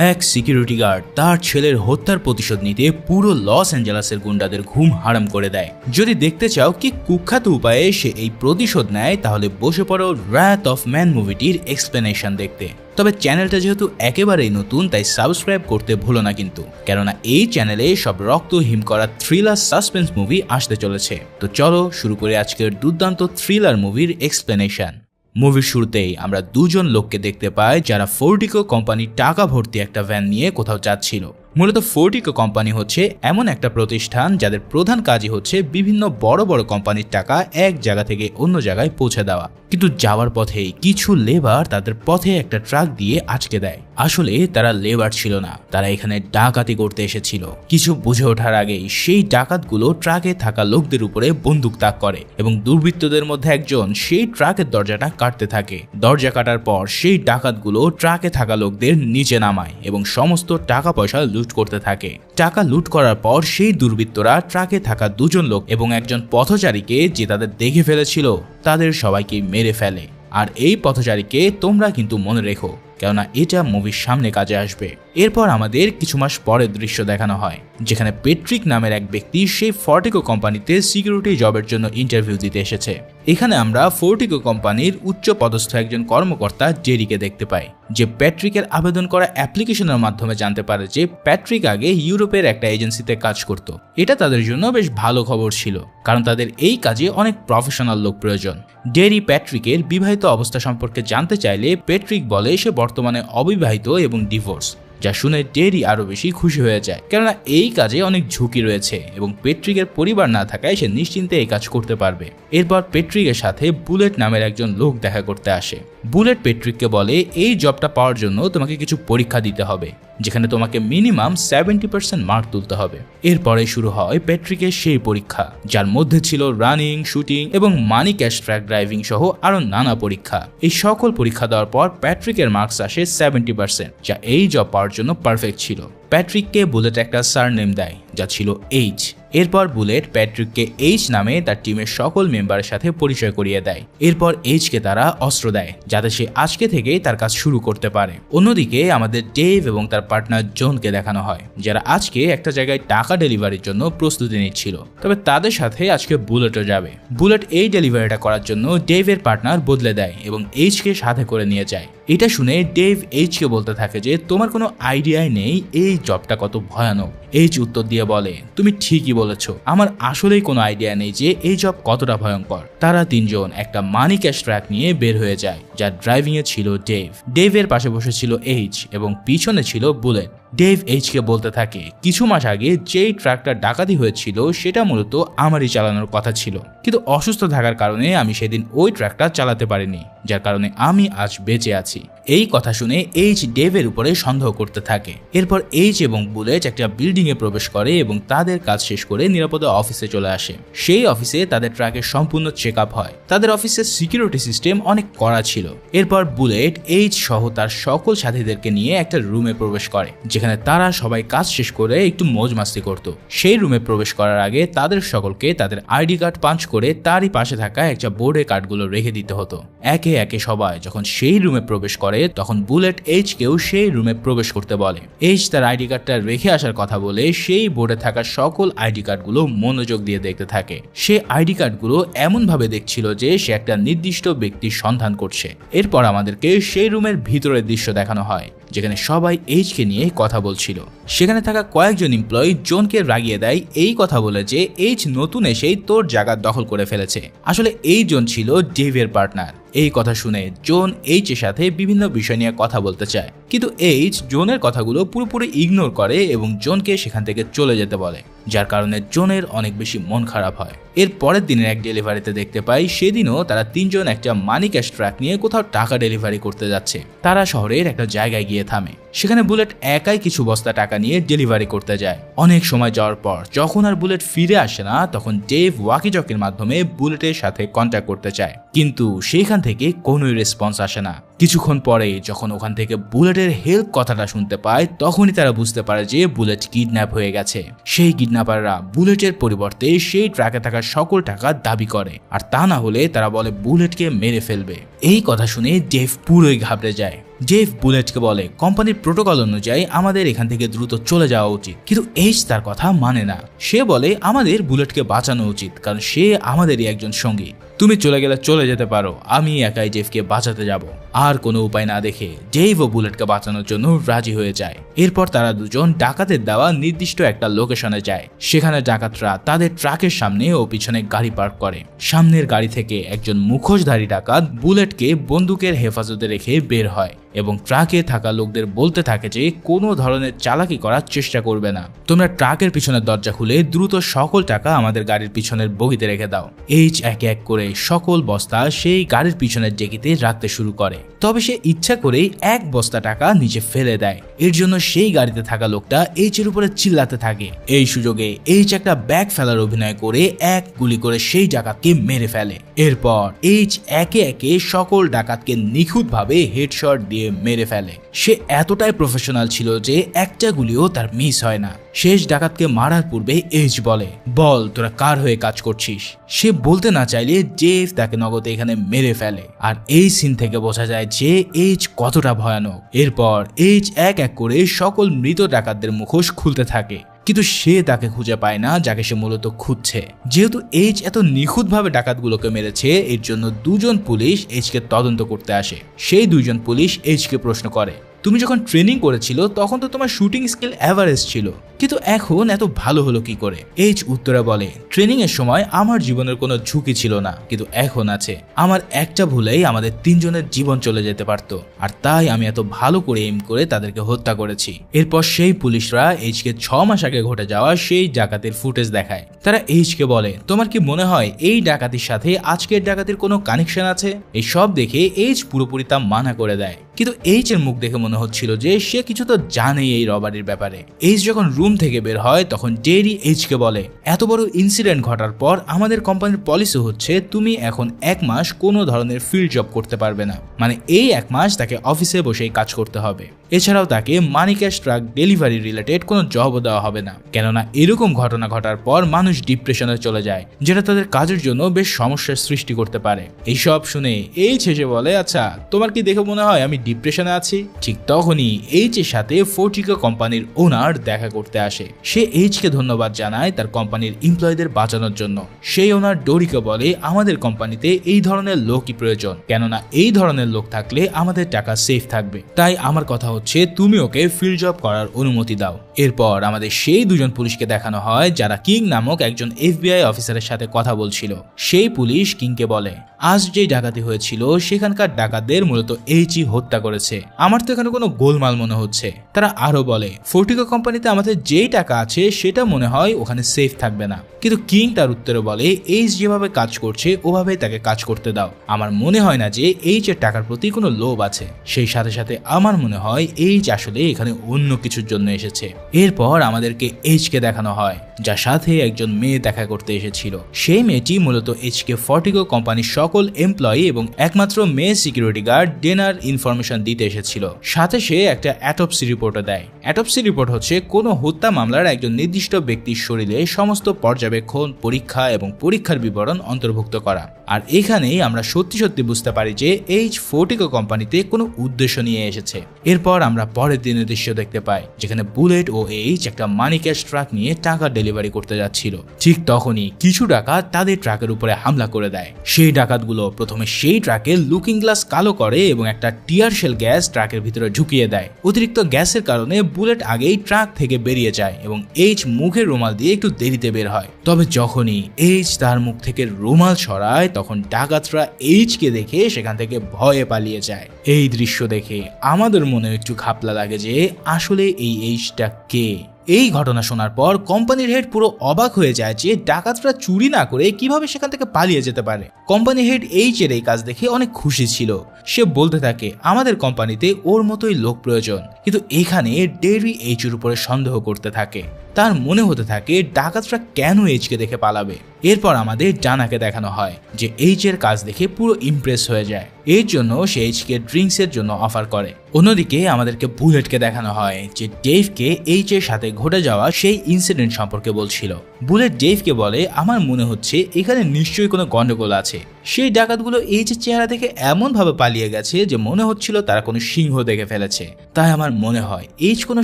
এক security guard তার ছেলের হত্যার প্রতিশোধ নিতে পুরো লস অ্যাঞ্জেলাসের গুন্ডাদের ঘুম হারাম করে দেয়। যদি দেখতে চাও কি কুখ্যাত উপায়ে সে এই প্রতিশোধ নেয়, তাহলে বসে পড়ো রাথ অফ ম্যান মুভিটির এক্সপ্লেনেশন দেখতে। তবে চ্যানেলটা যেহেতু একেবারেই নতুন, তাই সাবস্ক্রাইব করতে ভুলো না কিন্তু, কেননা এই চ্যানেলে সব রক্ত হিম করা থ্রিলার সাসপেন্স মুভি আসতে চলেছে। তো চলো শুরু করে আজকের দুর্দান্ত থ্রিলার মুভির এক্সপ্লেনেশন। মুভির শুরুতেই আমরা দুজন লোককে দেখতে পাই যারা ফোর্টিকো কোম্পানির টাকা ভর্তি একটা ভ্যান নিয়ে কোথাও যাচ্ছিল। মূলত ফোর্টিকো কোম্পানি হচ্ছে এমন একটা প্রতিষ্ঠান যাদের প্রধান কাজই হচ্ছে বিভিন্ন বড় বড় কোম্পানির টাকা এক জায়গা থেকে অন্য জায়গায় পৌঁছে দেওয়া। কিন্তু যাওয়ার পথেই কিছু লেবার তাদের পথে একটা ট্রাক দিয়ে আটকে দেয়। আসলে তারা লেবার ছিল না, তারা এখানে ডাকাতি করতে এসেছিল। কিছু বুঝে ওঠার আগেই সেই ডাকাতগুলো ট্রাকে থাকা লোকদের উপরে বন্দুক তাক করে এবং দুর্বৃত্তদের মধ্যে একজন সেই ট্রাকের দরজাটা কাটতে থাকে। দরজা কাটার পর সেই ডাকাতগুলো ট্রাকে থাকা লোকদের নিচে নামায় এবং সমস্ত টাকা পয়সা লুট করতে থাকে। টাকা লুট করার পর সেই দুর্বৃত্তরা ট্রাকে থাকা দুজন লোক এবং একজন পথচারীকে, যে তাদের দেখে ফেলেছিল, তাদের সবাইকে মেরে ফেলে। আর এই পথচারীকে তোমরা কিন্তু মনে রেখো, কেননা এটা মুভির সামনে কাজে আসবে। এরপর আমাদের কিছু মাস পরের দৃশ্য দেখানো হয়, যেখানে পেট্রিক নামের এক ব্যক্তি সেই ফোর্টিকো কোম্পানিতে সিকিউরিটি জবের জন্য ইন্টারভিউ দিতে এসেছে। এখানে আমরা ফোর্টিকো কোম্পানির উচ্চ পদস্থ একজন কর্মকর্তা জেরিকে দেখতে পাই, যে প্যাট্রিকের আবেদন করা অ্যাপ্লিকেশনের মাধ্যমে জানতে পারে যে প্যাট্রিক আগে ইউরোপের একটা এজেন্সিতে কাজ করত। এটা তাদের জন্য বেশ ভালো খবর ছিল, কারণ তাদের এই কাজে অনেক প্রফেশনাল লোক প্রয়োজন। ডেরি প্যাট্রিকের বিবাহিত অবস্থা সম্পর্কে জানতে চাইলে প্যাট্রিক বলে সে বর্তমানে অবিবাহিত এবং ডিভোর্স, যা শুনে ডেরি আরো বেশি খুশি হয়ে যায়, কেননা এই কাজে অনেক ঝুঁকি রয়েছে এবং পেট্রিকের পরিবার না থাকায় সে নিশ্চিন্তে এই কাজ করতে পারবে। এরপর পেট্রিকের সাথে বুলেট নামের একজন লোক দেখা করতে আসে। বুলেট পেট্রিককে বলে এই জবটা পাওয়ার জন্য তোমাকে কিছু পরীক্ষা দিতে হবে, যেখানে তোমাকে মিনিমাম 70% মার্ক তুলতে হবে। এরপরে শুরু হয় পেট্রিকের সেই পরীক্ষা, যার মধ্যে ছিল রানিং, শুটিং এবং মানি ক্যাশ ট্র্যাক ড্রাইভিং সহ আরো নানা পরীক্ষা। এই সকল পরীক্ষা দেওয়ার পর প্যাট্রিকের মার্কস আসে 70%, যা এই জব পাওয়ার জন্য পারফেক্ট ছিল। প্যাট্রিককে বুলেট একটা সারনেম দেয়, যা ছিল এইচ। এরপর বুলেট প্যাট্রিককে এইচ নামে তার টিমের সকল মেম্বারের সাথে পরিচয় করিয়ে দেয়। এরপর এইচকে তারা অস্ত্র দেয়, যাতে সে আজকে থেকেই তার কাজ শুরু করতে পারে। অন্যদিকে আমাদের ডেভ এবং তার পার্টনার জনকে দেখানো হয়, যারা আজকে একটা জায়গায় টাকা ডেলিভারির জন্য প্রস্তুতি নিচ্ছিল। তবে তাদের সাথে আজকে বুলেটও যাবে। বুলেট এই ডেলিভারিটা করার জন্য ডেভের পার্টনার বদলে দেয় এবং এইচকে সাথে করে নিয়ে যায়। এটা শুনে ডেভ এইচকে বলতে থাকে যে তোমার কোনো আইডিয়াই নেই এই জবটা কত ভয়ানক। এইচ উত্তর দিয়ে বলে, তুমি ঠিকই বলেছো, আমার আসলেই কোনো আইডিয়া নেই যে এই জব কতটা ভয়ঙ্কর। তারা তিনজন একটা মানি ক্যাশ ট্র্যাক নিয়ে বের হয়ে যায়, যার ড্রাইভিং এ ছিল ডেভ। ডেভের পাশে বসে ছিল এইচ এবং পিছনে ছিল বুলেট। ডেভ এইচকে বলতে থাকে, কিছু মাস আগে যেই ট্রাকটা ডাকাতি হয়েছিল সেটা মূলত আমারই চালানোর কথা ছিল, কিন্তু অসুস্থ থাকার কারণে আমি সেদিন ওই ট্রাকটা চালাতে পারিনি, যার কারণে আমি আজ বেঁচে আছি। এই কথা শুনে এইচ ডেভের উপরে সন্দেহ করতে থাকে। এরপর এইচ এবং বুলেট একটা বিল্ডিং এ প্রবেশ করে এবং তাদের কাজ শেষ করে নিরাপদে অফিসে চলে আসে। সেই অফিসে তাদের ট্রাকের সম্পূর্ণ চেক আপ হয়। তাদের অফিসের সিকিউরিটি সিস্টেম অনেক কড়া ছিল। এরপর বুলেট এইচ সহ তার সকল সাথীদেরকে নিয়ে একটা রুমে প্রবেশ করে, যেখানে তারা সবাই কাজ শেষ করে একটু মৌজ মাস্তি করত। সেই রুমে প্রবেশ করার আগে তাদের সকলকে তাদের আইডি কার্ড পাঞ্চ করে তারই পাশে থাকা একটা বোর্ডে কার্ডগুলো রেখে দিতে হতো। একে একে সবাই যখন সেই রুমে প্রবেশ করে, তখন বুলেট এইচকেও সেই রুমে প্রবেশ করতে বলে। এইচ তার আইডি কার্ডটা রেখে আসার কথা বলে সেই বোর্ডে থাকা সকল আইডি কার্ডগুলো মনোযোগ দিয়ে দেখতে থাকে। সে আইডি কার্ডগুলো এমন ভাবে দেখছিল যে সে একটা নির্দিষ্ট ব্যক্তির সন্ধান করছে। এরপর আমাদেরকে সেই রুমের ভিতরের দৃশ্য দেখানো হয়, যেখানে সবাই এইচকে নিয়ে কথা বলছিল। সেখানে থাকা কয়েকজন এমপ্লয়ি জনকে রাগিয়ে দেয় এই কথা বলে যে এইচ নতুন এসেই তোর জায়গা দখল করে ফেলেছে। আসলে এই জন ছিল ডেভের পার্টনার। এই কথা শুনে জন এইচের সাথে বিভিন্ন বিষয় নিয়ে কথা বলতে চায়, কিন্তু এইচ জনের কথাগুলো পুরোপুরি ইগনোর করে এবং জনকে সেখান থেকে চলে যেতে বলে, যার কারণে জনের অনেক বেশি মন খারাপ হয়। এর পরের দিনের এক ডেলিভারিতে দেখতে পাই সেদিনও তারা তিনজন একটা মানি ক্যাশ ট্র্যাক নিয়ে কোথাও টাকা ডেলিভারি করতে যাচ্ছে। তারা শহরের একটা জায়গায় গিয়ে থামে। সেখানে বুলেট একাই কিছু বস্তা টাকা নিয়ে ডেলিভারি করতে যায়। অনেক সময় যাওয়ার পর যখন আর বুলেট ফিরে আসে না, তখন ডেভ ওয়াকি টকির মাধ্যমে বুলেটের সাথে কন্ট্যাক্ট করতে চায়, কিন্তু সেখান থেকে কোনোই রেসপন্স আসে না। কিছুক্ষণ পরে যখন ওখান থেকে বুলেটের হেল্প কথাটা শুনতে পায় তখনই তারা বুঝতে পারে যে বুলেট কিডন্যাপ হয়ে গেছে। সেই কিডন্যাপাররা বুলেটের পরিবর্তে সেই ট্রাকে থাকা সকল টাকা দাবি করে, আর তা না হলে তারা বলে বুলেটকে মেরে ফেলবে। এই কথা শুনে ডেভ পুরোই ঘাবড়ে যায়। ডেভ বুলেটকে বলে কোম্পানির প্রোটোকল অনুযায়ী আমাদের এখান থেকে দ্রুত চলে যাওয়া উচিত, কিন্তু এইচ তার কথা মানে না। সে বলে আমাদের বুলেটকে বাঁচানো উচিত, কারণ সে আমাদেরই একজন সঙ্গী। তুমি চলে গেলে চলে যেতে পারো, আমি একাই ডেভকে বাঁচাতে যাব। আর কোনো উপায় না দেখে ডেভ ও বুলেটকে বাঁচানোর জন্য রাজি হয়ে যায়। এরপর তারা দুজন ডাকাতের দেওয়া নির্দিষ্ট একটা লোকেশনে যায়। সেখানে ডাকাতরা তাদের ট্রাকের সামনে ও পিছনে গাড়ি পার্ক করে। সামনের গাড়ি থেকে একজন মুখোশধারী ডাকাত বুলেটকে বন্দুকের হেফাজতে রেখে বের হয় এবং ট্রাকে থাকা লোকদের বলতে থাকে যে কোনো ধরনের চালাকি করার চেষ্টা করবে না। তোমরা ট্রাকের পিছনের দরজা খুলে দ্রুত সকল টাকা আমাদের গাড়ির পিছনের বগিতে রেখে দাও। এইচ এক এক করে সকল বস্তা সেই গাড়ির পিছনের ডেকিতে রাখতে শুরু করে। তবে সে ইচ্ছা করেই এক বস্তা টাকা নিচে ফেলে দেয়। এর জন্য সেই গাড়িতে থাকা লোকটা এইচ এর উপরে চিল্লাতে থাকে। এই সুযোগে এইচ একটা ব্যাগ ফেলার অভিনয় করে এক গুলি করে সেই ডাকাতকে মেরে ফেলে। এরপর এইচ একে একে সকল ডাকাতকে নিখুঁতভাবে হেডশট দিয়ে মেরে ফেলে। সে এতটাই প্রফেশনাল ছিল যে একটা গুলিও তার মিস হয় না। শেষ ডাকাতকে মারার পূর্বে এইচ বলে, বল তোরা কার হয়ে কাজ করছিস। সে বলতে না চাইলে ডেভ তাকে নগদে এখানে মেরে ফেলে। আর এই সিন থেকে বোঝা যায় যে এইচ কতটা ভয়ানক। এরপর এইচ এক এক করে সকল মৃত ডাকাতদের মুখোশ খুলতে থাকে, কিন্তু সে তাকে খুঁজে পায় না যাকে সে মূলত খুঁজছে। যেহেতু এইচ এত নিখুঁতভাবে ডাকাতগুলোকে মেরেছে, এর জন্য দুজন পুলিশ এইচকে তদন্ত করতে আসে। সেই দুইজন পুলিশ এইচকে প্রশ্ন করে, তুমি যখন ট্রেনিং করেছিল তখন তো তোমার শুটিং স্কিল এভারেজ ছিল, কিন্তু এখন এত ভালো হলো কি করে? এইচ উত্তরে বলে, ট্রেনিং এর সময় আমার জীবনের কোনো ঝুঁকি ছিল না, কিন্তু এখন আছে। আমার একটা ভুলেই আমাদের তিনজনের জীবন চলে যেতে পারতো, আর তাই আমি এত ভালো করে এম করে তাদেরকে হত্যা করেছি। এরপর সেই পুলিশরা এইচকে 6 মাস আগে ঘটে যাওয়া সেই ডাকাতির ফুটেজ দেখায়। তারা এইচকে বলে, তোমার কি মনে হয় এই ডাকাতির সাথে আজকের ডাকাতির কোনো কানেকশন আছে? এই সব দেখে এইচ পুরোপুরি তা মানা করে দেয়, কিন্তু এইচ এর মুখ দেখে মনে হচ্ছিল যে সে কিছু তো জানেই এই রবারির ব্যাপারে। এইচ যখন রুম থেকে বের হয় তখন ডেরি এইচকে বলে, এত বড় ইনসিডেন্ট ঘটার পর আমাদের কোম্পানির পলিসি হচ্ছে তুমি এখন 1 মাস কোনো ধরনের ফিল্ড জব করতে পারবে না। মানে এই 1 মাস তাকে অফিসে বসেই কাজ করতে হবে। এছাড়াও তাকে মানি ক্যাশ ট্রাক ডেলিভারি রিলেটেড কোনো জবও দেওয়া হবে না, কেননা এরকম ঘটনা ঘটার পর মানুষ ডিপ্রেশনে চলে যায়, যেটা তাদের কাজের জন্য বেশ সমস্যার সৃষ্টি করতে পারে। এইসব শুনে এইচ হেসে বলে, আচ্ছা তোমার কি দেখে মনে হয় আমি ডিপ্রেশনে আছি? ঠিক তখনই এইচ এর সাথে ফোর্টিকো কোম্পানির ওনার দেখা করতে আসে। সে এইচ কে ধন্যবাদ জানায় তার কোম্পানির এমপ্লয়ীদের বাঁচানোর জন্য। সেই ওনার ডোরিকে বলে, আমাদের কোম্পানিতে এই ধরনের লোকই প্রয়োজন, কেননা এই ধরনের লোক থাকলে আমাদের টাকা সেফ থাকবে। তাই আমার কথা হচ্ছে তুমি ওকে ফিল্ড জব করার অনুমতি দাও। এরপর আমাদের সেই দুজন পুলিশকে দেখানো হয় যারা কিং নামক একজন FBI অফিসারের সাথে কথা বলছিল। সেই পুলিশ কিংকে বলে, আজ যে ডাকাতি হয়েছিল সেখানকার ডাকাতদের মূলত এইচই হত্যা করেছে। আমার তো এখানে কোনো গোলমাল মনে হচ্ছে। তারা আরো বলে, ফোর্টিকো কোম্পানিতে আমাদের যেই টাকা আছে সেটা মনে হয় ওখানে সেফ থাকবে না। কিন্তু কিং তার উত্তরে বলে, এইচ যেভাবে কাজ করছে ওভাবেই তাকে কাজ করতে দাও। আমার মনে হয় না যে এইচ এর টাকার প্রতি কোনো লোভ আছে। সেই সাথে সাথে আমার মনে হয় এইচ আসলে এখানে অন্য কিছুর জন্য এসেছে। এরপর আমাদেরকে এইচ কে দেখানো হয়, যার সাথে একজন মেয়ে দেখা করতে এসেছিল। সেই মেয়েটি মূলত এইচকে ফোর্টিকো কোম্পানির সকল এমপ্লয়ি এবং একমাত্র মেয়ে সিকিউরিটি গার্ড ডেনার ইনফরমেশন দিতে এসেছিল। সাথে সে একটা অ্যাটপসি রিপোর্টও দেয়। অ্যাটপসি রিপোর্ট হচ্ছে কোনো হত্যা মামলার একজন নির্দিষ্ট ব্যক্তির শরীরে সমস্ত পর্যবেক্ষণ, পরীক্ষা এবং পরীক্ষার বিবরণ অন্তর্ভুক্ত করা। আর এখানেই আমরা সত্যি সত্যি বুঝতে পারি যে এইচ ফোর্টিকো কোম্পানিতে কোনো উদ্দেশ্য নিয়ে এসেছে। এরপর আমরা পরের দিনের দৃশ্য দেখতে পাই, যেখানে বুলেট ও এইচ একটা মানি ক্যাশ ট্রাক নিয়ে টাকা ডেলিভারি করতে যাচ্ছিল। ঠিক তখনই কিছু ডাকাত তাদের ট্রাকের উপরে হামলা করে দেয়। সেই ডাকাতগুলো প্রথমে সেই ট্রাকের লুকিং গ্লাস কালো করে এবং একটা টিয়ার শেল গ্যাস ট্রাকের ভিতরে ঢুকিয়ে দেয়। অতিরিক্ত গ্যাসের কারণে বুলেট আগেই ট্রাক থেকে বেরিয়ে যায় এবং এইচ মুখের রুমাল দিয়ে একটু দেরিতে বের হয়। তবে যখনই এইচ তার মুখ থেকে রুমাল সরায় তখন ডাকাতরা এইচকে দেখে সেখান থেকে ভয়ে পালিয়ে যায়। এই দৃশ্য দেখে আমাদের মনে একটু ঘাপলা লাগে যে আসলে এই এইচটা কে। এই ঘটনা শোনার পর কোম্পানির হেড পুরো অবাক হয়ে যায় যে ডাকাতরা চুরি না করে কিভাবে সেখান থেকে পালিয়ে যেতে পারে। কোম্পানি হেড এইচ এর এই কাজ দেখে অনেক খুশি ছিল। সে বলতে থাকে, আমাদের কোম্পানিতে ওর মতোই লোক প্রয়োজন। কিন্তু এখানে ডেরি এইচ এর উপরে সন্দেহ করতে থাকে। তার মনে হতে থাকে ডাকাতরা কেন এইচকে দেখে পালাবে। এরপর আমাদের ডানাকে দেখানো হয় যে এইচ এর কাজ দেখে পুরো ইমপ্রেস হয়ে যায়। এর জন্য সে এইচকে ড্রিঙ্কস এর জন্য অফার করে। অন্যদিকে আমাদেরকে বুলেটকে দেখানো হয় যে ডেভকে এইচ এর সাথে ঘটে যাওয়া সেই ইনসিডেন্ট সম্পর্কে বলছিল। বুলেট ডেভকে বলে, আমার মনে হচ্ছে এখানে নিশ্চয়ই কোনো গন্ডগোল আছে। সেই ডাকাতগুলো এইচ এর চেহারা দেখে এমন ভাবে পালিয়ে গেছে যে মনে হচ্ছিল তারা কোনো সিংহ দেখে ফেলেছে। তাই আমার মনে হয় এইচ কোনো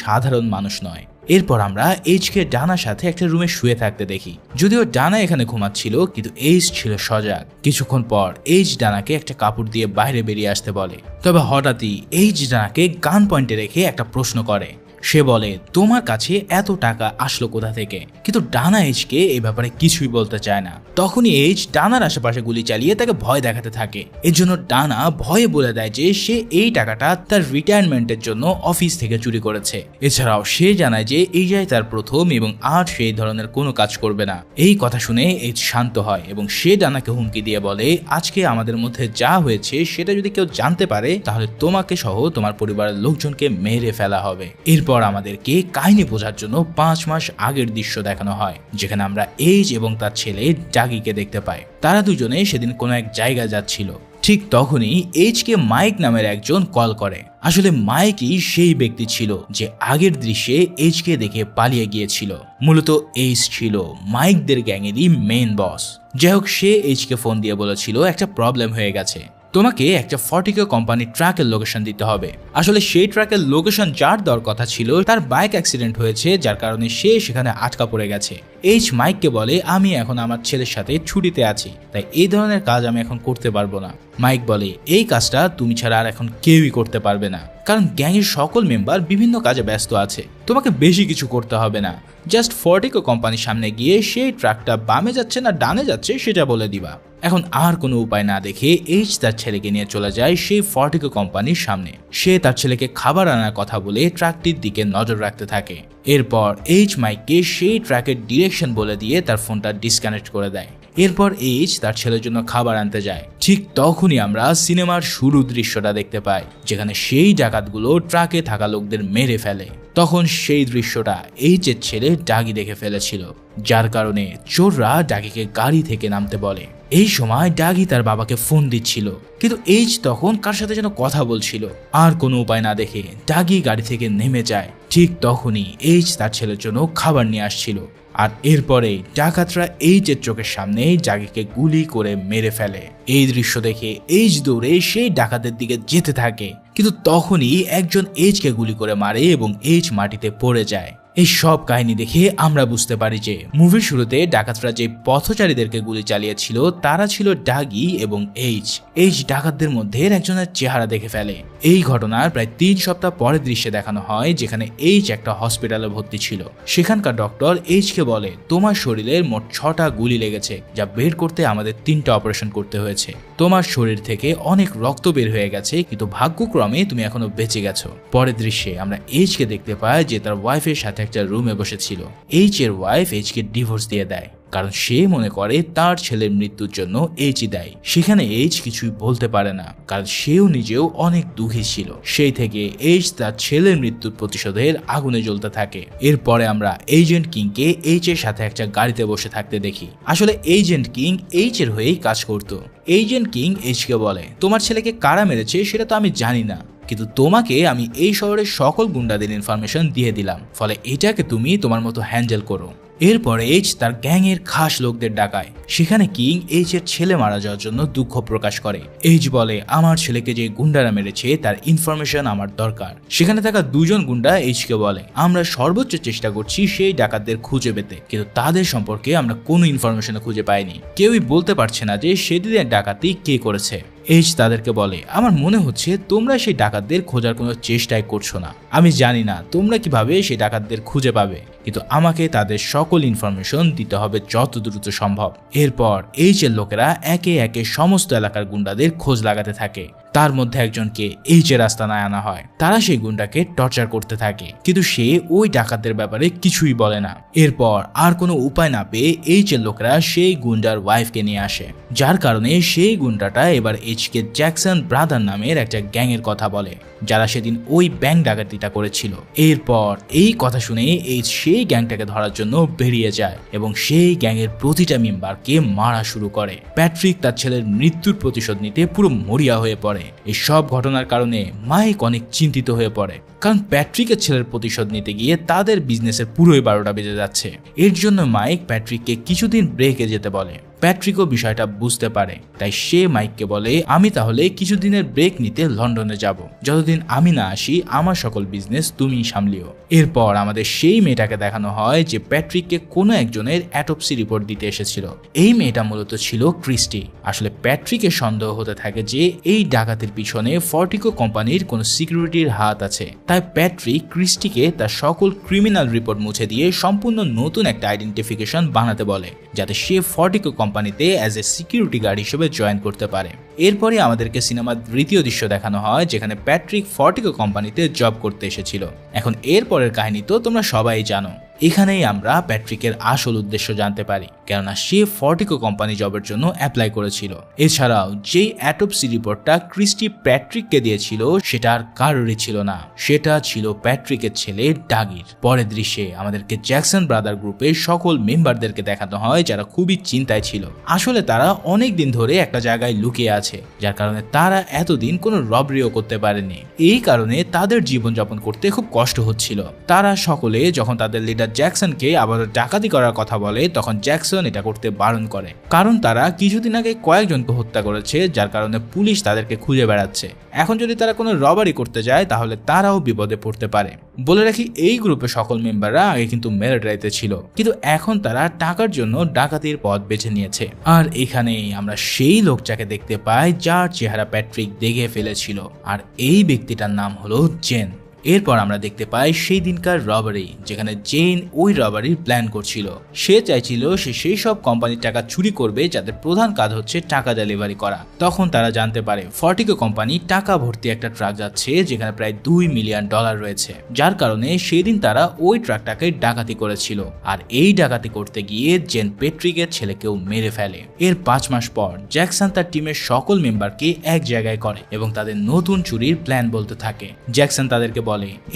সাধারণ মানুষ নয়। এরপর আমরা এইচকে ডানার সাথে একটা রুমে শুয়ে থাকতে দেখি। যদিও ডানা এখানে ঘুমাচ্ছিল, কিন্তু এইচ ছিল সজাগ। কিছুক্ষণ পর এইচ ডানাকে একটা কাপড় দিয়ে বাইরে বেরিয়ে আসতে বলে। তবে হঠাৎই এইচ ডানাকে গান পয়েন্টে রেখে একটা প্রশ্ন করে। সে বলে, তোমার কাছে এত টাকা আসলো কোথা থেকে? কিন্তু ডানা এইচকে এই ব্যাপারে কিছুই বলতে চায় না। তখনই এইচ ডানার আশেপাশে গুলি চালিয়ে তাকে ভয় দেখাতে থাকে। এর জন্য ডানা ভয়ে বলে দেয় যে সে এই টাকাটা তার রিটায়ারমেন্টের জন্য অফিস থেকে চুরি করেছে। এছাড়াও সে জানায় যে এইটাই তার প্রথম এবং আর সেই ধরনের কোনো কাজ করবে না। এই কথা শুনে এইচ শান্ত হয় এবং সে ডানাকে হুমকি দিয়ে বলে, আজকে আমাদের মধ্যে যা হয়েছে সেটা যদি কেউ জানতে পারে তাহলে তোমাকে সহ তোমার পরিবারের লোকজনকে মেরে ফেলা হবে। এরপর আমাদেরকে কাহিনী বোঝার জন্য 5 মাস আগের দৃশ্য দেখানো হয়, যেখানে আমরা এইচ এবং তার ছেলে ডাগিকে দেখতে পাই। তারা দুজনে সেদিন কোনো এক জায়গায় যাচ্ছিল। ঠিক তখনই এইচকে মাইক নামের একজন কল করে। আসলে মাইকই সেই ব্যক্তি ছিল যে আগের দৃশ্যে এইচকে দেখে পালিয়ে গিয়েছিল। মূলত এইচ ছিল মাইকদের গ্যাংয়েরই মেইন বস। যাই হোক, সে এইচকে ফোন দিয়ে বলেছিল একটা প্রবলেম হয়ে গেছে, তোমাকে একটা ফর্টিকো কোম্পানির ট্রাকের লোকেশন দিতে হবে। আসলে সেই ট্রাকের লোকেশন যার দেওয়ার কথা ছিল তার বাইক অ্যাক্সিডেন্ট হয়েছে, যার কারণে সে সেখানে আটকা পড়ে গেছে। এইচ মাইককে বলে, আমি এখন আমার ছেলের সাথে ছুটিতে আছি, তাই এই ধরনের কাজ আমি এখন করতে পারবো না। মাইক বলে, এই কাজটা তুমি ছাড়া আর এখন কেউই করতে পারবে না, কারণ গ্যাংয়ের সকল মেম্বার বিভিন্ন কাজে ব্যস্ত আছে। তোমাকে বেশি কিছু করতে হবে না, জাস্ট ফর্টিকো কোম্পানির সামনে গিয়ে সেই ট্রাকটা বামে যাচ্ছে না ডানে যাচ্ছে সেটা বলে দিবা। এখন আর কোনো উপায় না দেখে এইচ তার ছেলেকে নিয়ে চলে যায় সেই ফর্টিকো কোম্পানির সামনে। সে তার ছেলেকে খাবার আনার কথা বলে ট্রাকটির দিকে নজর রাখতে থাকে। এরপর এইচ মাইককে সেই ট্রাকের ডিরেকশন বলে দিয়ে তার ফোনটা ডিসকানেক্ট করে দেয়। এরপর এইচ তার ছেলের জন্য খাবার আনতে যায়। ঠিক তখনই আমরা সিনেমার শুরু দৃশ্যটা দেখতে পাই, যেখানে সেই ডাকাতগুলো ট্রাকে থাকা লোকদের মেরে ফেলে। তখন সেই দৃশ্যটা এইচের ছেলে ডাগি দেখে ফেলেছিল, যার কারণে চোররা ডাগিকে গাড়ি থেকে নামতে বলে। এই সময় ডাগি তার বাবাকে ফোন দিচ্ছিল, কিন্তু এইচ তখন কার সাথে যেন কথা বলছিল। আর কোনো উপায় না দেখে ডাগি গাড়ি থেকে নেমে যায়। ঠিক তখনই এইচ তার ছেলের জন্য খাবার নিয়ে আসছিল, আর এরপরে ডাকাতরা এইচের চোখের সামনে ডাগিকে গুলি করে মেরে ফেলে। এই দৃশ্য দেখে এইচ দৌড়ে সেই ডাকাতের দিকে যেতে থাকে, কিন্তু তখনই একজন এইচকে গুলি করে মারে এবং এইচ মাটিতে পড়ে যায়। এই সব কাহিনী দেখে আমরা বুঝতে পারি যে মুভির শুরুতে ডাকাতরা যে পথচারীদেরকে গুলি চালিয়েছিল তারা ছিল ডাগি এবং এইচ। এইচ ডাকাতদের মধ্যে একজনের চেহারা দেখে ফেলে। এই ঘটনার প্রায় 3 সপ্তাহ পরের দৃশ্যে দেখানো হয়, যেখানে এইচ একটা হসপিটালে ভর্তি ছিল। সেখানকার ডক্টর এইচকে বলে, তোমার শরীরের মোট 6টা গুলি লেগেছে, যা বের করতে আমাদের 3টা অপারেশন করতে হয়েছে। তোমার শরীর থেকে অনেক রক্ত বের হয়ে গেছে, কিন্তু ভাগ্যক্রমে তুমি এখনো বেঁচে গেছো। পরের দৃশ্যে আমরা এইচকে দেখতে পাই যে তার ওয়াইফের সাথে একটা রুমে বসেছিল। এইচ এর ওয়াইফ এইচকে ডিভোর্স দিয়ে দেয়, কারণ সে মনে করে তার ছেলের মৃত্যুর জন্য এইচই দায়ী। সেখানে এইচ কিছুই বলতে পারে না, কারণ সেও নিজেও অনেক দুঃখী ছিল। সেই থেকে এইচ তার ছেলের মৃত্যুর প্রতিশোধের আগুনে জ্বলতে থাকে। এরপরে আমরা এজেন্ট কিংকে এইচ এর সাথে একটা গাড়িতে বসে থাকতে দেখি। আসলে এজেন্ট কিং এইচ এর হয়েই কাজ করত। এজেন্ট কিং এইচকে বলে, তোমার ছেলেকে কারা মেরেছে সেটা তো আমি জানি না, কিন্তু তোমাকে আমি এই শহরের সকল গুন্ডাদের ইনফরমেশন দিয়ে দিলাম, ফলে এটাকে তুমি তোমার মতো হ্যান্ডেল করো। এরপর এইচ তার গ্যাংয়ের খাস লোকদের ডাকায়। সেখানে কিং এইচ এর ছেলে মারা যাওয়ার জন্য দুঃখ প্রকাশ করে। এইচ বলে, আমার ছেলেকে যে গুন্ডারা মেরেছে তার ইনফরমেশন আমার দরকার। সেখানে থাকা 2 জন গুন্ডা এইচকে বলে, আমরা সর্বোচ্চ চেষ্টা করছি সেই ডাকাতদের খুঁজে পেতে, কিন্তু তাদের সম্পর্কে আমরা কোনো ইনফরমেশন খুঁজে পাইনি। কেউই বলতে পারছে না যে সেদিনের ডাকাতি কে করেছে। এইচ তাদেরকে বলে, আমার মনে হচ্ছে তোমরা সেই ডাকাতদের খোঁজার কোনো চেষ্টাই করছো না। আমি জানি না তোমরা কিভাবে সেই ডাকাতদের খুঁজে পাবে, কিন্তু আমাকে তাদের সকল ইনফরমেশন দিতে হবে যত দ্রুত সম্ভব। এরপর এইচ এর লোকেরা একে একে সমস্ত এলাকার গুন্ডাদের খোঁজ লাগাতে থাকে। তার মধ্যে একজনকে এইচের আস্তানায় আনা হয়। তারা সেই গুন্ডাকে টর্চার করতে থাকে, কিন্তু সে ওই ডাকাতদের ব্যাপারে কিছুই বলে না। এরপর আর কোনো উপায় না পেয়ে এইচের লোকরা সেই গুন্ডার ওয়াইফকে নিয়ে আসে, যার কারণে সেই গুন্ডাটা এবার এইচকে জ্যাকসন ব্রাদার নামের একটা গ্যাংয়ের কথা বলে, যারা সেদিন ওই ব্যাংক ডাকাতিটা করেছিল। এরপর এই কথা শুনে এইচ সেই গ্যাংটাকে ধরার জন্য বেরিয়ে যায় এবং সেই গ্যাংয়ের প্রতিটা মেম্বারকে মারা শুরু করে। প্যাট্রিক তার ছেলের মৃত্যুর প্রতিশোধ নিতে পুরো মরিয়া হয়ে পড়ে। এই সব ঘটনার কারণে মাইক অনেক চিন্তিত হয়ে পড়ে, কারণ প্যাট্রিকের ছেলের প্রতিশোধ নিতে গিয়ে তাদের বিজনেসের পুরোই 12টা বেজে যাচ্ছে। এর জন্য মাইক প্যাট্রিককে কিছুদিন ব্রেকে যেতে বলে। প্যাট্রিকও বিষয়টা বুঝতে পারে, তাই সে মাইককে বলে, আমি তাহলে কিছুদিনের ব্রেক নিতে লন্ডনে যাব, যতদিন আমি না আসি আমার সকল বিজনেস তুমি সামলিও। এরপর আমাদের সেই মেয়েটাকে দেখানো হয় যে প্যাট্রিককে কোনো একজনের অ্যাটপসি রিপোর্ট দিতে এসেছিল। এই মেয়েটা মূলত ছিল ক্রিস্টি। আসলে প্যাট্রিকের সন্দেহ হতে থাকে যে এই ডাকাতির পিছনে ফর্টিকো কোম্পানির কোনো সিকিউরিটির হাত আছে। তাই প্যাট্রিক ক্রিস্টিকে তার সকল ক্রিমিনাল রিপোর্ট মুছে দিয়ে সম্পূর্ণ নতুন একটা আইডেন্টিফিকেশন বানাতে বলে, যাতে সে ফর্টিকো কোম্পানিতে অ্যাজ এ সিকিউরিটি গার্ড হিসেবে জয়েন করতে পারে। এরপরে আমাদেরকে সিনেমার দ্বিতীয় দৃশ্য দেখানো হয়, যেখানে প্যাট্রিক ফর্টিকো কোম্পানিতে জব করতে এসেছিল। এখন এরপরের কাহিনী তো তোমরা সবাই জানো। এখানেই আমরা প্যাট্রিকের আসল উদ্দেশ্য জানতে পারি, কেননা সে ফর্টিকো কোম্পানি জবের জন্য অ্যাপ্লাই করেছিল। এছাড়াও যেই অ্যাটপসি রিপোর্টটা ক্রিস্টি প্যাট্রিককে দিয়েছিল সেটা আর কারোরই ছিল না, সেটা ছিল প্যাট্রিকের ছেলে ডাগির। পরের দৃশ্যে আমাদেরকে জ্যাকসন ব্রাদার গ্রুপের সকল মেম্বারদেরকে দেখানো হয়, যারা খুবই চিন্তায় ছিল। আসলে তারা অনেক দিন ধরে একটা জায়গায় লুকিয়ে আছে, যার কারণে তারা এতদিন কোনো রবারিও করতে পারেনি। এই কারণে তাদের জীবনযাপন করতে খুব কষ্ট হচ্ছিল। তারা সকলে যখন তাদের লিডার জ্যাকসনকে আবার ডাকাতি করার কথা বলে, তখন জ্যাকসন এটা করতে বারণ করে, কারণ তারা কিছুদিন আগে কয়েকজনকে হত্যা করেছে, যার কারণে পুলিশ তাদেরকে খুঁজে বেড়াচ্ছে। এখন যদি তারা কোনো রবারি করতে যায় তাহলে তারাও বিপদে পড়তে পারে। বলে রাখি, এই গ্রুপের সকল মেম্বাররা আগে কিন্তু মিলিটারিতে ছিল, কিন্তু এখন তারা টাকার জন্য ডাকাতির পথ বেছে নিয়েছে। আর এখানেই আমরা সেই লোকটাকে দেখতে পাই যার চেহারা প্যাট্রিক দেখে ফেলেছিল, আর এই ব্যক্তিটার নাম হলো জেন। এরপর আমরা দেখতে পাই সেই দিনকার রবারি, যেখানে জেন ওই রবারির প্ল্যান করছিল। সে চাইছিল সে সেই সব কোম্পানির টাকা চুরি করবে যাদের প্রধান কাজ হচ্ছে টাকা ডেলিভারি করা। তখন তারা জানতে পারে ফর্টিকো কোম্পানি টাকা ভর্তি একটা ট্রাক যাচ্ছে, যেখানে প্রায় $2 মিলিয়ন রয়েছে, যার কারণে সেদিন তারা ওই ট্রাকটাকে ডাকাতি করেছিল। আর এই ডাকাতি করতে গিয়ে জেন প্যাট্রিকের ছেলেকেও মেরে ফেলে। এর 5 মাস পর জ্যাকসন তার টিমের সকল মেম্বারকে এক জায়গায় করে এবং তাদের নতুন চুরির প্ল্যান বলতে থাকে। জ্যাকসন তাদেরকে বলে,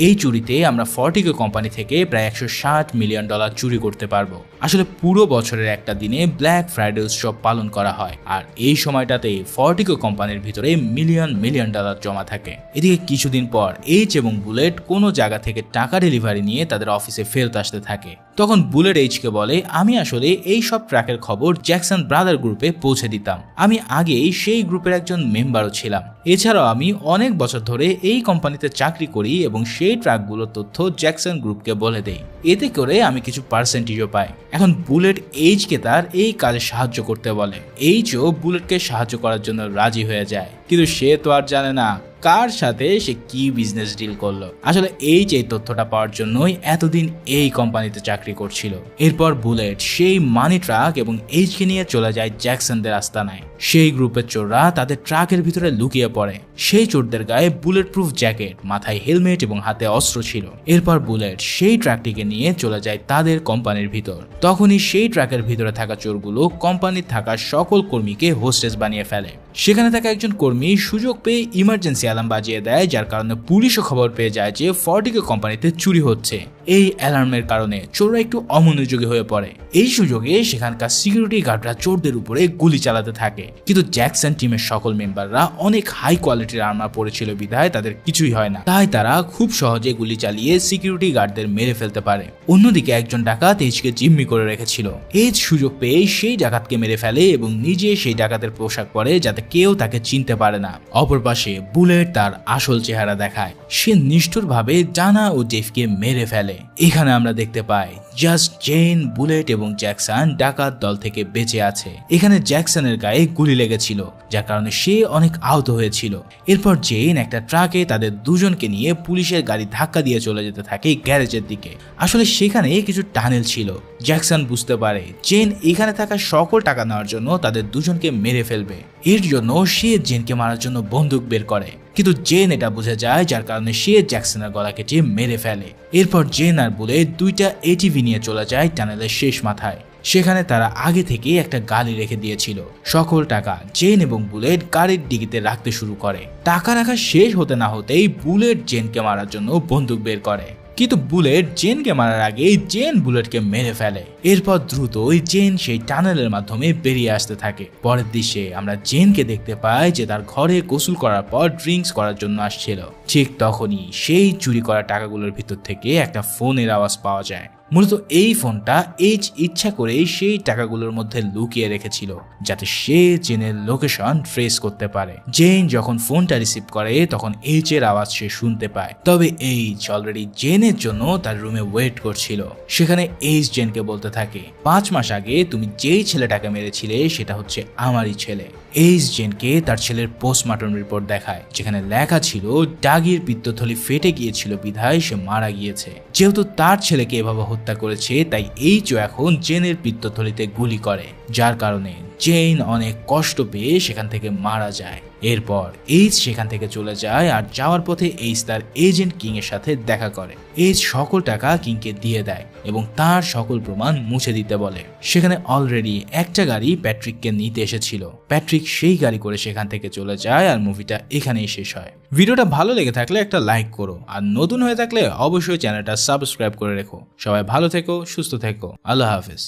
এই চুরিতে আমরা ফর্টিকো কোম্পানি থেকে প্রায় $160 মিলিয়ন চুরি করতে পারবো। আসলে পুরো বছরের একটা দিনে ব্ল্যাক ফ্রাইডে উৎসব পালন করা হয়, আর এই সময়টাতে ফর্টিকো কোম্পানির ভিতরে মিলিয়ন ডলার জমা থাকে। এদিকে কিছুদিন পর এইচ এবং বুলেট কোনো জায়গা থেকে টাকা ডেলিভারি নিয়ে তাদের অফিসে ফেরত আসতে থাকে। তখন বুলেট এইচকে বলে, আমি আসলে এই সব ট্রাকের খবর জ্যাকসন ব্রাদার গ্রুপে পৌঁছে দিতাম। আমি আগেই সেই গ্রুপের একজন মেম্বারও ছিলাম। এছাড়াও আমি অনেক বছর ধরে এই কোম্পানিতে চাকরি করি এবং সেই ট্রাকগুলোর তথ্য জ্যাকসন গ্রুপকে বলে দেই। এতে করে আমি কিছু পার্সেন্টেজও পাই। এখন বুলেট এইচকে তার এই কাজে সাহায্য করতে বলে। এইচও বুলেটকে সাহায্য করার জন্য রাজি হয়ে যায়, কিন্তু সে তো আর জানে না কার সাথে সে কি বিজনেস ডিল করলো। আসলে এই তথ্যটা পাওয়ার জন্যই এতদিন এই কোম্পানিতে চাকরি করছিল। এরপর বুলেট সেই মানি ট্রাক এবং এইচকে নিয়ে চলে যায় জ্যাকসনদের আস্তানায়। সেই গ্রুপের চোররা তাদের ট্রাকের ভিতরে লুকিয়ে পড়ে। সেই চোরদের গায়ে বুলেট প্রুফ জ্যাকেট, মাথায় হেলমেট এবং হাতে অস্ত্র ছিল। এরপর বুলেট সেই ট্রাকটিকে নিয়ে চলে যায় তাদের কোম্পানির ভিতর। তখনই সেই ট্রাকের ভিতরে থাকা চোরগুলো কোম্পানির থাকা সকল কর্মীকে হোস্টেস বানিয়ে ফেলে। সেখানে থাকা একজন কর্মী সুযোগ পেয়ে ইমার্জেন্সি অ্যালার্ম বাজিয়ে দেয়, যার কারণে পুলিশও খবর পেয়ে যায় যে ফর্টিকো কোম্পানিতে চুরি হচ্ছে। এই অ্যালার্মের কারণে চোররা একটু অমনোযোগী হয়ে পড়ে। এই সুযোগে সেখানকার সিকিউরিটি গার্ডরা চোরদের উপরে গুলি চালাতে থাকে, কিন্তু জ্যাকসন টিমের সকল মেম্বাররা অনেক হাই কোয়ালিটির আর্মার পরেছিল বিধায় তাদের কিছুই হয় না। তাই তারা খুব সহজে গুলি চালিয়ে সিকিউরিটি গার্ডদের মেরে ফেলতে পারে। অন্যদিকে একজন ডাকাত এইচকে জিম্মি করে রেখেছিল। এইচ সুযোগ পেয়ে সেই ডাকাতকে মেরে ফেলে এবং নিজে সেই ডাকাতের পোশাক পরে, যাতে কেউ তাকে চিনতে পারে না। অপর পাশে বুলেট তার আসল চেহারা দেখায়। সে নিষ্ঠুরভাবে জানা ও জেফকে মেরে ফেলে। এখানে আমরা দেখতে পাই জাস্ট জেন, বুলেট এবং জ্যাকসন ডাকাত দল থেকে বেঁচে আছে। এখানে জ্যাকসনের গায়ে গুলি লেগেছিল, যার কারণে সে অনেক আহত হয়েছিল। এরপর জেন একটা ট্রাকে তাদের দুজনকে নিয়ে পুলিশের গাড়ি ধাক্কা দিয়ে চলে যেতে থাকে গ্যারেজের দিকে। আসলে সেখানে কিছু টানেল ছিল। জ্যাকসন বুঝতে পারে জেন এখানে থাকা সকল টাকা নেওয়ার জন্য তাদের দুজনকে মেরে ফেলবে। এর জন্য সে জেনকে মারার জন্য বন্দুক বের করে, কিন্তু জেন এটা বুঝে যায়, যার কারণে সে জ্যাকসনের গলা কেটে মেরে ফেলে। এরপর জেন আর বুলেট দুইটা এটিভি নিয়ে চলে যায় টানেলের শেষ মাথায়। সেখানে তারা আগে থেকে একটা গাড়ি রেখে দিয়েছিল। সকল টাকা জেন এবং বুলেট গাড়ির ডিগিতে রাখতে শুরু করে। টাকা রাখা শেষ হতে না হতেই বুলেট জেনকে মারার জন্য বন্দুক বের করে, কিন্তু বুলেট জেনকে মারার আগে জেন বুলেটকে মেরে ফেলে। এরপর দ্রুতই জেন সেই টানেলের মাধ্যমে বেরিয়ে আসতে থাকে। পরের দৃশ্যে আমরা জেনকে দেখতে পাই যে তার ঘরে গোসল করার পর ড্রিঙ্কস করার জন্য আসছিল। ঠিক তখনই সেই চুরি করা টাকাগুলোর ভিতর থেকে একটা ফোনের আওয়াজ পাওয়া যায়। মূলত এই ফোনটা এইচ ইচ্ছা করেই সেই টাকাগুলোর মধ্যে লুকিয়ে রেখেছিল, যাতে সে জেনের লোকেশন ট্রেস করতে পারে। জেন যখন ফোনটা রিসিভ করে তখন এইচ এর আওয়াজ সে শুনতে পায়, তবে এইচ অলরেডি জেনের জন্য তার রুমে ওয়েট করছিল। সেখানে এইচ জেনকে বলতে থাকে, 5 মাস আগে তুমি যেই ছেলেটাকে মেরেছিলে সেটা হচ্ছে আমারই ছেলে। এইচ জেনকে তার ছেলের পোস্টমর্টম রিপোর্ট দেখায়, যেখানে লেখা ছিল ডাগির পিত্তথলি ফেটে গিয়েছিল বিধায় সে মারা গিয়েছে। যেহেতু তার ছেলেকে এভাবে হত্যা করেছে, তাই এইচও এখন জেনের পিত্তথলিতে গুলি করে, যার কারণে জেন অনেক কষ্ট পেয়ে সেখান থেকে মারা যায়। এরপর এইচ সেখান থেকে চলে যায়, আর যাওয়ার পথে এইচ তার এজেন্ট কিং এর সাথে দেখা করে। এইচ সকল টাকা কিংকে দিয়ে দেয় এবং তার সকল প্রমাণ মুছে দিতে বলে। সেখানে অলরেডি একটা গাড়ি প্যাট্রিককে নিতে এসেছিল। প্যাট্রিক সেই গাড়ি করে সেখান থেকে চলে যায়, আর মুভিটা এখানেই শেষ হয়। ভিডিওটা ভালো লেগে থাকলে একটা লাইক করো, আর নতুন হয়ে থাকলে অবশ্যই চ্যানেলটা সাবস্ক্রাইব করে রেখো। সবাই ভালো থেকো, সুস্থ থেকো। আল্লাহ হাফেজ।